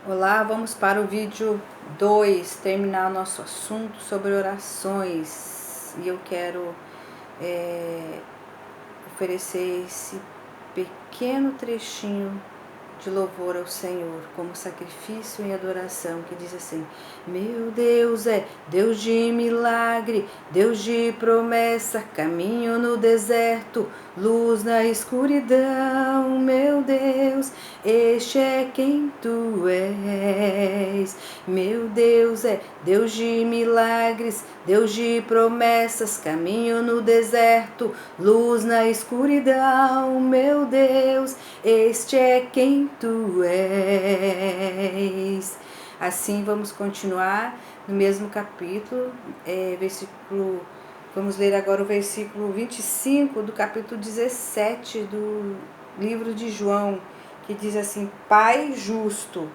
Olá, vamos para o vídeo 2, terminar o nosso assunto sobre orações. E eu quero oferecer esse pequeno trechinho de louvor ao Senhor, como sacrifício e adoração, que diz assim: meu Deus é Deus de milagre, Deus de promessa, caminho no deserto, luz na escuridão. Meu Deus, este é quem tu és. Meu Deus é Deus de milagres, Deus de promessas, caminho no deserto, luz na escuridão. Meu Deus, este é quem tu és. Assim vamos continuar no mesmo capítulo, vamos ler agora o versículo 25 do capítulo 17 do livro de João, que diz assim: Pai justo,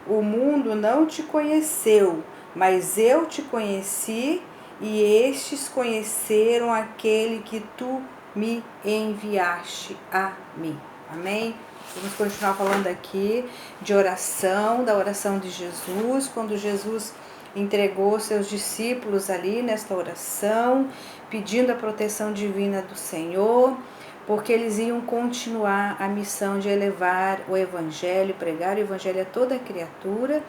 o mundo não te conheceu, mas eu te conheci, e estes conheceram aquele que tu me enviaste a mim. Amém? Vamos continuar falando aqui de oração, da oração de Jesus, quando Jesus entregou seus discípulos ali nesta oração, pedindo a proteção divina do Senhor, porque eles iam continuar a missão de elevar o Evangelho, pregar o Evangelho a toda criatura,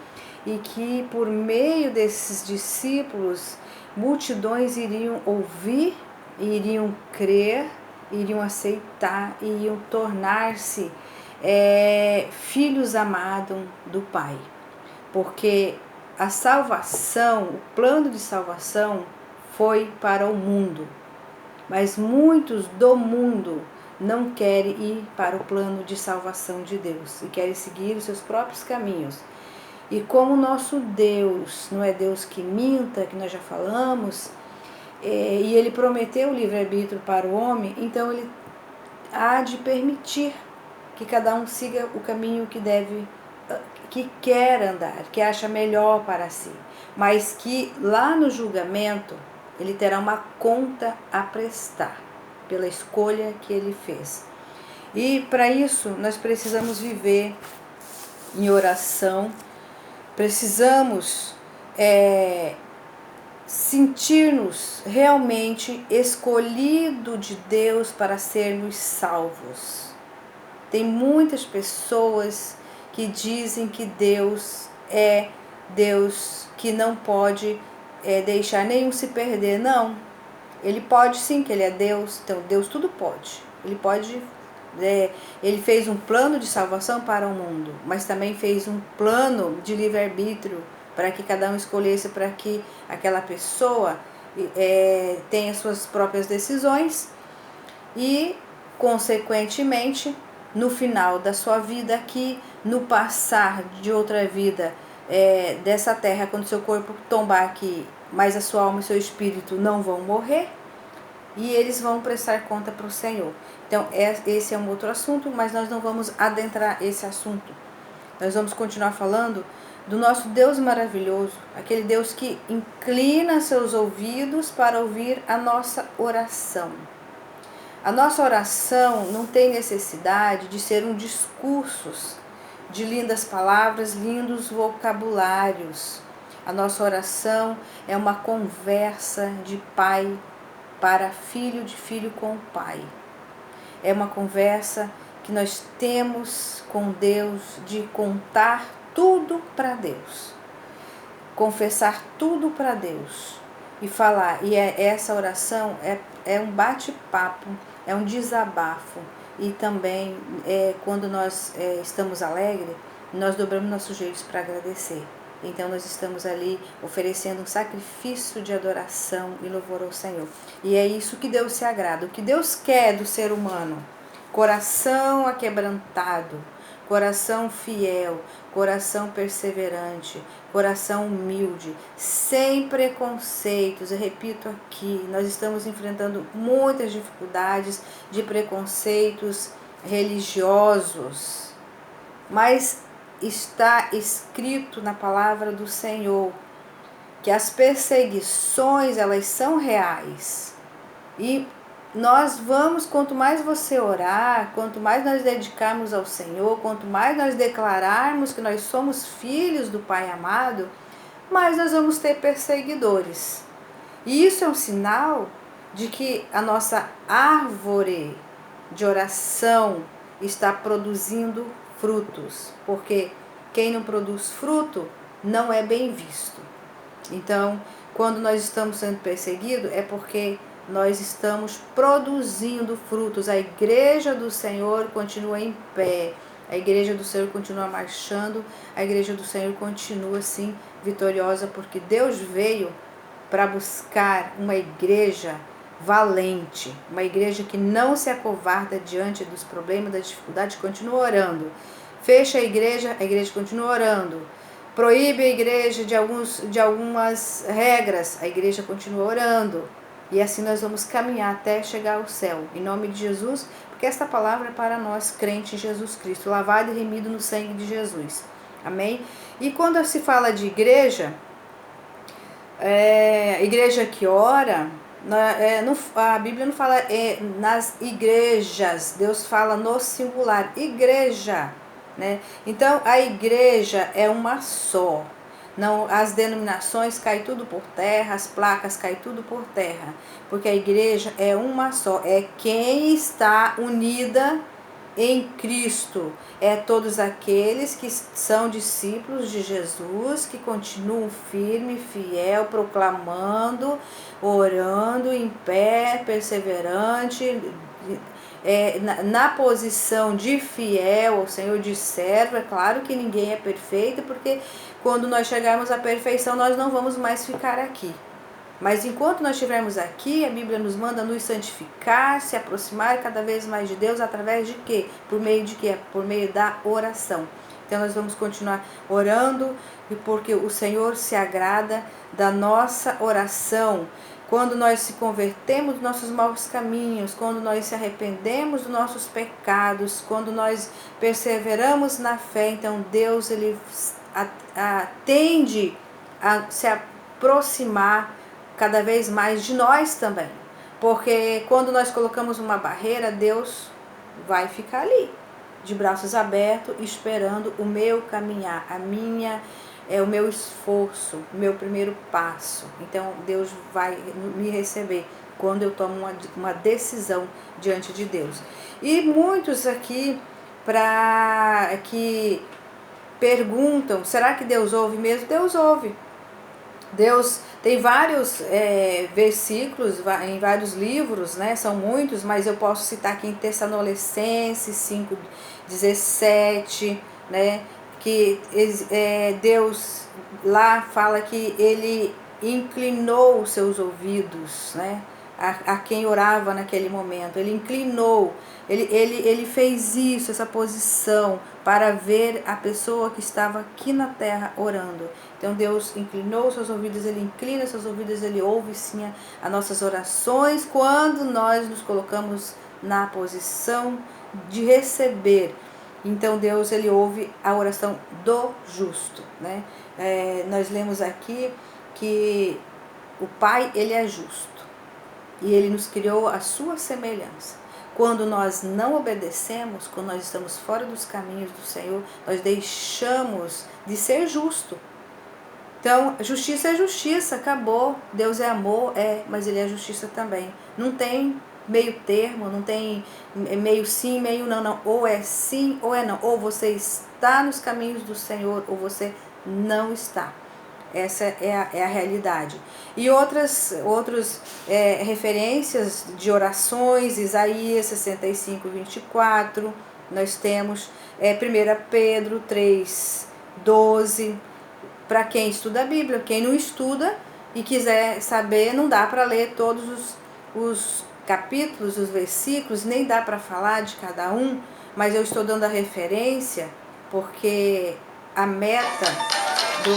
e que por meio desses discípulos, multidões iriam ouvir, iriam crer, iriam aceitar, iriam tornar-se filhos amados do Pai. Porque a salvação, o plano de salvação foi para o mundo, mas muitos do mundo não querem ir para o plano de salvação de Deus e querem seguir os seus próprios caminhos. E como nosso Deus não é Deus que minta, que nós já falamos, e Ele prometeu o livre-arbítrio para o homem, então Ele há de permitir que cada um siga o caminho que quer andar, que acha melhor para si, mas que lá no julgamento ele terá uma conta a prestar pela escolha que ele fez. E para isso nós precisamos viver em oração, precisamos sentir-nos realmente escolhido de Deus para sermos salvos. Tem muitas pessoas que dizem que Deus é Deus que não pode deixar nenhum se perder. Não, Ele pode sim, que Ele é Deus. Então Deus tudo pode. Ele pode, Ele fez um plano de salvação para o mundo, mas também fez um plano de livre-arbítrio para que cada um escolhesse, para que aquela pessoa tenha suas próprias decisões e, consequentemente, no final da sua vida aqui, no passar de outra vida dessa terra, quando seu corpo tombar aqui, mas a sua alma e seu espírito não vão morrer, e eles vão prestar conta para o Senhor. Então, esse é um outro assunto, mas nós não vamos adentrar esse assunto. Nós vamos continuar falando do nosso Deus maravilhoso, aquele Deus que inclina seus ouvidos para ouvir a nossa oração. A nossa oração não tem necessidade de ser um discurso de lindas palavras, lindos vocabulários. A nossa oração é uma conversa de pai para filho, de filho com o pai. É uma conversa que nós temos com Deus, de contar tudo para Deus, confessar tudo para Deus e falar. E essa oração é um bate-papo, é um desabafo. E também quando nós estamos alegres, nós dobramos nossos jeitos para agradecer. Então nós estamos ali oferecendo um sacrifício de adoração e louvor ao Senhor. E é isso que Deus se agrada. O que Deus quer do ser humano: coração aquebrantado, coração fiel, coração perseverante, coração humilde, sem preconceitos. Eu repito aqui, nós estamos enfrentando muitas dificuldades de preconceitos religiosos, mas está escrito na palavra do Senhor que as perseguições, elas são reais, e quanto mais você orar, quanto mais nós dedicarmos ao Senhor, quanto mais nós declararmos que nós somos filhos do Pai amado, mais nós vamos ter perseguidores. E isso é um sinal de que a nossa árvore de oração está produzindo frutos, porque quem não produz fruto não é bem visto. Então, quando nós estamos sendo perseguidos, é porque nós estamos produzindo frutos. A igreja do Senhor continua em pé, a igreja do Senhor continua marchando, a igreja do Senhor continua assim vitoriosa, porque Deus veio para buscar uma igreja valente, uma igreja que não se acovarda diante dos problemas, da dificuldade, continua orando. Fecha a igreja continua orando. Proíbe a igreja de algumas regras, a igreja continua orando. E assim nós vamos caminhar até chegar ao céu, em nome de Jesus, porque esta palavra é para nós, crentes em Jesus Cristo, lavado e remido no sangue de Jesus. Amém? E quando se fala de igreja, igreja que ora, a Bíblia não fala nas igrejas, Deus fala no singular, igreja, né? Então a igreja é uma só. Não, as denominações caem tudo por terra, as placas caem tudo por terra, porque a igreja é uma só, é quem está unida em Cristo, é todos aqueles que são discípulos de Jesus, que continuam firme, fiel, proclamando, orando, em pé, perseverante, na posição de fiel ao Senhor, de servo. É claro que ninguém é perfeito, porque quando nós chegarmos à perfeição, nós não vamos mais ficar aqui. Mas enquanto nós estivermos aqui, a Bíblia nos manda nos santificar, se aproximar cada vez mais de Deus, através de quê? Por meio de quê? Por meio da oração. Então nós vamos continuar orando, porque o Senhor se agrada da nossa oração. Quando nós se convertemos dos nossos maus caminhos, quando nós se arrependemos dos nossos pecados, quando nós perseveramos na fé, então Deus ele tende a se aproximar cada vez mais de nós também, porque quando nós colocamos uma barreira, Deus vai ficar ali, de braços abertos, esperando o meu caminhar, o meu esforço, o meu primeiro passo. Então Deus vai me receber quando eu tomo uma decisão diante de Deus. E muitos aqui que perguntam, será que Deus ouve mesmo? Deus ouve. Deus tem vários versículos em vários livros, né? São muitos, mas eu posso citar aqui em Tessalonicenses 5:17, né? Que Deus lá fala que ele inclinou os seus ouvidos, né? A quem orava naquele momento. Ele inclinou, ele fez isso, essa posição, para ver a pessoa que estava aqui na terra orando. Então Deus inclinou seus ouvidos, ele inclina seus ouvidos, ele ouve sim as nossas orações quando nós nos colocamos na posição de receber. Então Deus ele ouve a oração do justo, né? Nós lemos aqui que o Pai ele é justo e ele nos criou a sua semelhança. Quando nós não obedecemos, quando nós estamos fora dos caminhos do Senhor, nós deixamos de ser justo. Então, justiça é justiça, acabou. Deus é amor, mas ele é justiça também. Não tem meio termo, não tem meio sim, meio não, não. Ou é sim ou é não. Ou você está nos caminhos do Senhor, ou você não está. Essa é a realidade. E outras referências de orações, Isaías 65:24, nós temos 1 Pedro 3:12, para quem estuda a Bíblia. Quem não estuda e quiser saber, não dá para ler todos os capítulos, os versículos, nem dá para falar de cada um, mas eu estou dando a referência porque a meta do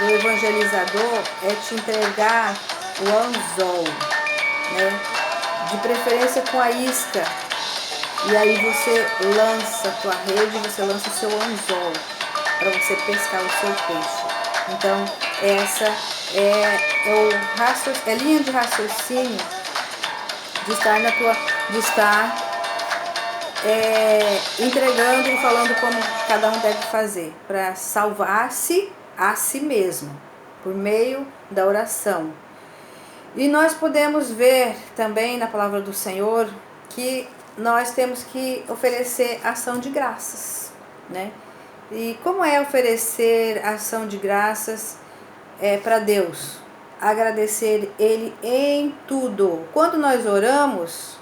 evangelizador é te entregar o anzol, né? De preferência com a isca, e aí você lança a tua rede, você lança o seu anzol para você pescar o seu peixe. Então essa é linha de raciocínio de estar na tua, de estar entregando e falando como cada um deve fazer para salvar-se a si mesmo por meio da oração. E nós podemos ver também na palavra do Senhor que nós temos que oferecer ação de graças, né? E como é oferecer ação de graças para Deus? Agradecer Ele em tudo. Quando nós oramos,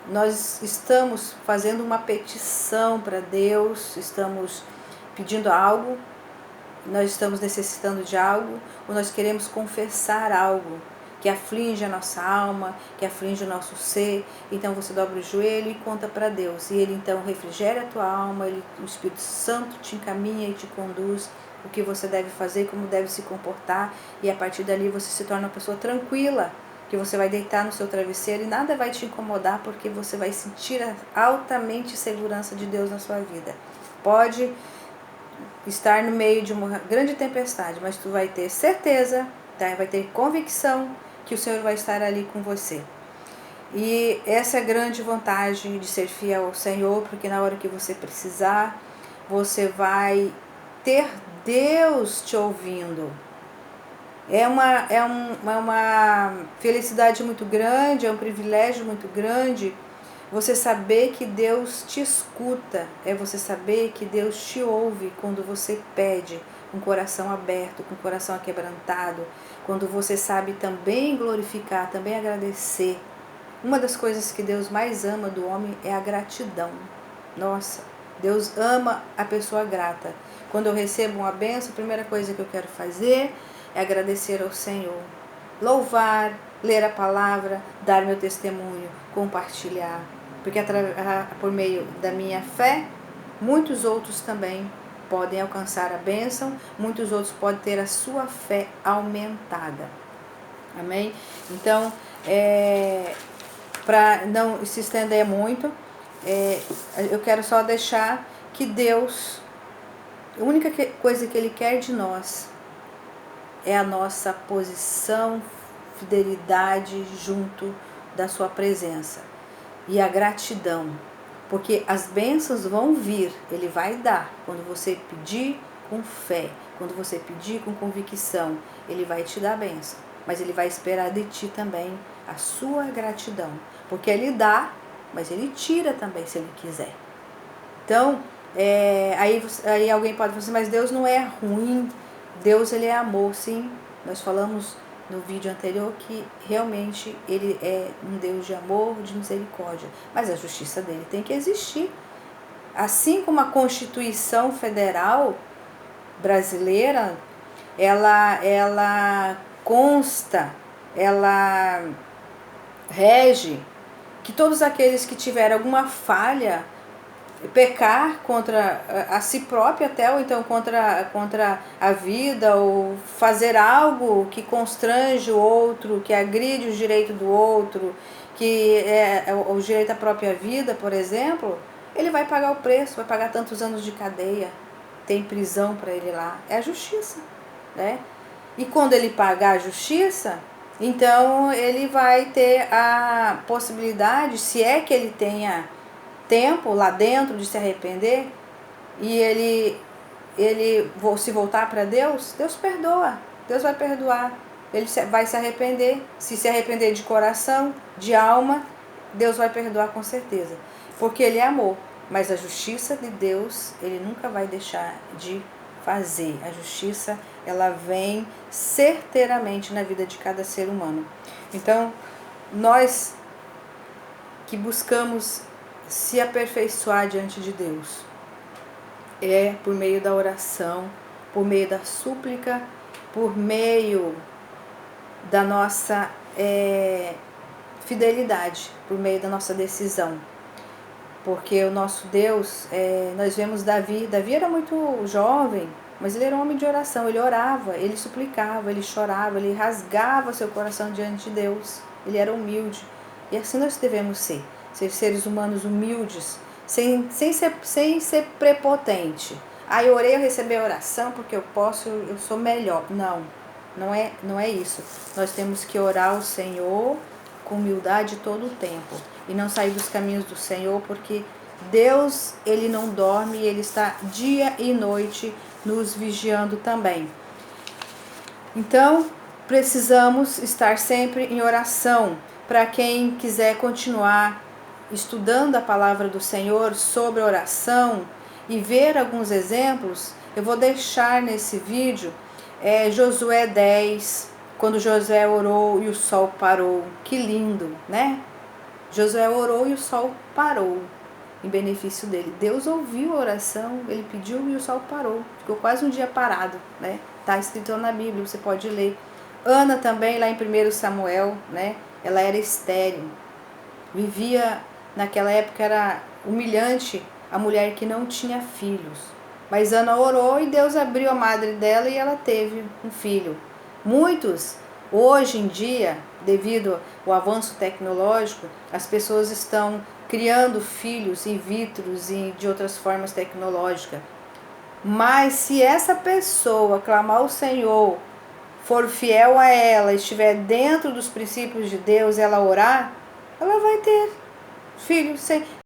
nós estamos fazendo uma petição para Deus, estamos pedindo algo, nós estamos necessitando de algo, ou nós queremos confessar algo que aflige a nossa alma, que aflige o nosso ser. Então você dobra o joelho e conta para Deus, e Ele então refrigera a tua alma, o Espírito Santo te encaminha e te conduz o que você deve fazer, como deve se comportar, e a partir dali você se torna uma pessoa tranquila, que você vai deitar no seu travesseiro e nada vai te incomodar, porque você vai sentir altamente segurança de Deus na sua vida. Pode estar no meio de uma grande tempestade, mas tu vai ter certeza, tá? Vai ter convicção que o Senhor vai estar ali com você. E essa é a grande vantagem de ser fiel ao Senhor, porque na hora que você precisar, você vai ter Deus te ouvindo. É uma felicidade muito grande, é um privilégio muito grande você saber que Deus te escuta, é você saber que Deus te ouve quando você pede com o coração aberto, com o coração aquebrantado, quando você sabe também glorificar, também agradecer. Uma das coisas que Deus mais ama do homem é a gratidão. Nossa, Deus ama a pessoa grata. Quando eu recebo uma bênção, a primeira coisa que eu quero fazer é agradecer ao Senhor, louvar, ler a palavra, dar meu testemunho, compartilhar, porque por meio da minha fé, muitos outros também podem alcançar a bênção, muitos outros podem ter a sua fé aumentada. Amém? Então, para não se estender muito, eu quero só deixar que Deus, a única coisa que Ele quer de nós é a nossa posição, fidelidade junto da sua presença e a gratidão, porque as bênçãos vão vir, Ele vai dar quando você pedir com fé, quando você pedir com convicção, Ele vai te dar a bênção, mas Ele vai esperar de ti também a sua gratidão, porque Ele dá, mas Ele tira também se Ele quiser. Então, aí alguém pode falar assim, mas Deus não é ruim, Deus Ele é amor. Sim, nós falamos no vídeo anterior que realmente Ele é um Deus de amor, de misericórdia, mas a justiça dele tem que existir. Assim como a Constituição Federal brasileira, ela consta, ela rege que todos aqueles que tiverem alguma falha, pecar contra a si próprio até, ou então contra a vida, ou fazer algo que constrange o outro, que agride o direito do outro, que é o direito à própria vida, por exemplo, ele vai pagar o preço, vai pagar tantos anos de cadeia, tem prisão para ele lá, é a justiça, né? E quando ele pagar a justiça, então ele vai ter a possibilidade, se é que ele tenha tempo lá dentro de se arrepender, e ele se voltar para Deus, Deus perdoa, Deus vai perdoar, ele vai se arrepender, se arrepender de coração, de alma, Deus vai perdoar com certeza, porque Ele é amor, mas a justiça de Deus, Ele nunca vai deixar de fazer. A justiça, ela vem certeiramente na vida de cada ser humano. Então, nós que buscamos se aperfeiçoar diante de Deus, é por meio da oração, por meio da súplica, por meio da nossa fidelidade, por meio da nossa decisão. Porque o nosso Deus, nós vemos Davi era muito jovem, mas ele era um homem de oração, ele orava, ele suplicava, ele chorava, ele rasgava seu coração diante de Deus, ele era humilde. E assim nós devemos ser seres humanos humildes, sem ser prepotente. Eu orei, eu recebi a oração porque eu sou melhor. Não é isso. Nós temos que orar ao Senhor com humildade todo o tempo e não sair dos caminhos do Senhor, porque Deus, Ele não dorme, Ele está dia e noite nos vigiando também. Então, precisamos estar sempre em oração. Para quem quiser continuar estudando a palavra do Senhor sobre oração e ver alguns exemplos, eu vou deixar nesse vídeo Josué 10, quando Josué orou e o sol parou. Que lindo, né? Josué orou e o sol parou em benefício dele. Deus ouviu a oração, ele pediu e o sol parou. Ficou quase um dia parado, né? Está escrito na Bíblia, você pode ler. Ana também, lá em 1 Samuel, né? Ela era estéril. Vivia, naquela época era humilhante a mulher que não tinha filhos. Mas Ana orou e Deus abriu a madre dela e ela teve um filho. Muitos, hoje em dia, devido ao avanço tecnológico, as pessoas estão criando filhos in vitro e de outras formas tecnológicas. Mas se essa pessoa clamar ao Senhor, for fiel a ela, estiver dentro dos princípios de Deus, ela orar, ela vai ter filhos.